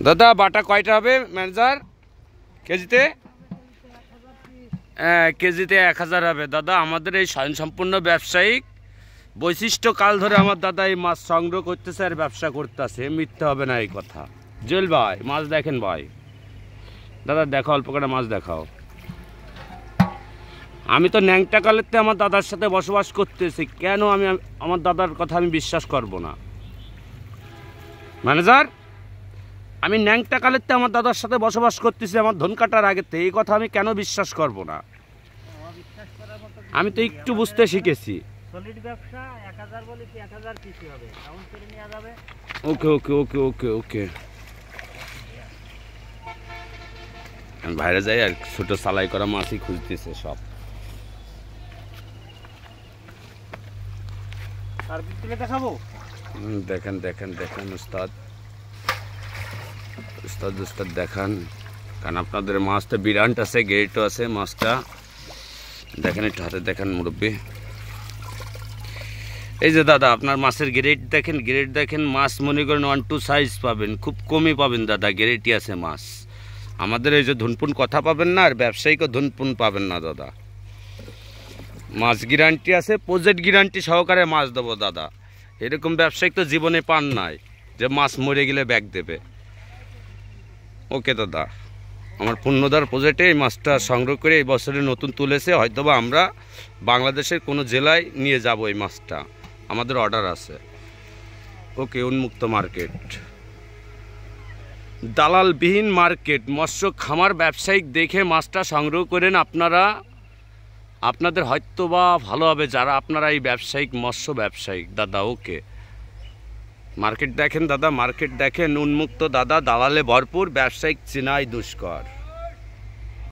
দাদা বাটা কয়টা হবে ম্যানেজার? কেজিতে? হ্যাঁ, কেজিতে 1000 হবে দাদা। আমাদের এই স্বয়ংসম্পূর্ণ ব্যবসায়িক বৈশিষ্ট্য কাল ধরে আমার দাদা এই মাছ সংগ্রহ করতেছে আর ব্যবসা করতেছে, মিথ্যা হবে না এই কথা। জুয়েল ভাই মাছ দেখেন ভাই, দাদা দেখো অল্প করে মাছ দেখাও। আমি তো ন্যাংটা কালেতে আমার দাদার সাথে বসবাস করতেছি, কেন আমি আমার দাদার কথা আমি বিশ্বাস করব না ম্যানেজার? আমি ন্যাংটা কালেতে আমার দাদার সাথে বসবাস করতেছি আমার ধন কাটার আগেতে, এই কথা আমি কেন বিশ্বাস করব না? আমি তো একটু বুঝতে শিখেছি। ওকে ওকে ওকে ওকে ওকে, আমি বাইরে যাই আর ছোট সালাই করা মাছই খুঁজতেছে সব। দেখেন দেখেন দেখেন উস্তাদ, উস্তাদ উস্তাদ দেখান, কারণ আপনাদের মাছটা বিরাট আছে, গ্রেটও আছে মাছটা। দেখেন একটু হাতে দেখেন মুরব্বী, এই যে দাদা আপনার মাছের গ্রেড দেখেন, গ্রেড দেখেন। মাছ মনে করেন 1-2 সাইজ পাবেন, খুব কমই পাবেন দাদা, গ্রেডই আছে মাছ। আমাদের এই যে ধুনপুন কথা পাবেন না, আর ব্যবসায়িকও ধুনপুন পাবেন না দাদা। মাছ গ্যারান্টি আছে, প্রজেক্ট গ্যারান্টি সহকারে মাছ দেবো দাদা। এরকম ব্যবসায়িক তো জীবনে পান নাই যে মাছ মরে গেলে ব্যাগ দেবে। ওকে দাদা, আমার পূর্ণদার প্রজেক্টে এই মাছটা সংগ্রহ করে এই বছরে নতুন তুলেছে, হয়তোবা আমরা বাংলাদেশের কোনো জেলায় নিয়ে যাব এই মাছটা, আমাদের অর্ডার আছে। ওকে, উন্মুক্ত মার্কেট, দালালবিহীন মার্কেট, মৎস্য খামার ব্যবসায়িক দেখে মাছটা সংগ্রহ করেন আপনারা, আপনাদের হয়তোবা ভালো হবে যারা আপনারা এই ব্যবসায়িক মৎস্য ব্যবসায়িক দাদা। ওকে, মার্কেট দেখেন দাদা, মার্কেট দেখেন উন্মুক্ত দাদা, দালালে ভরপুর, ব্যবসায়িক চেনাই দুষ্কর।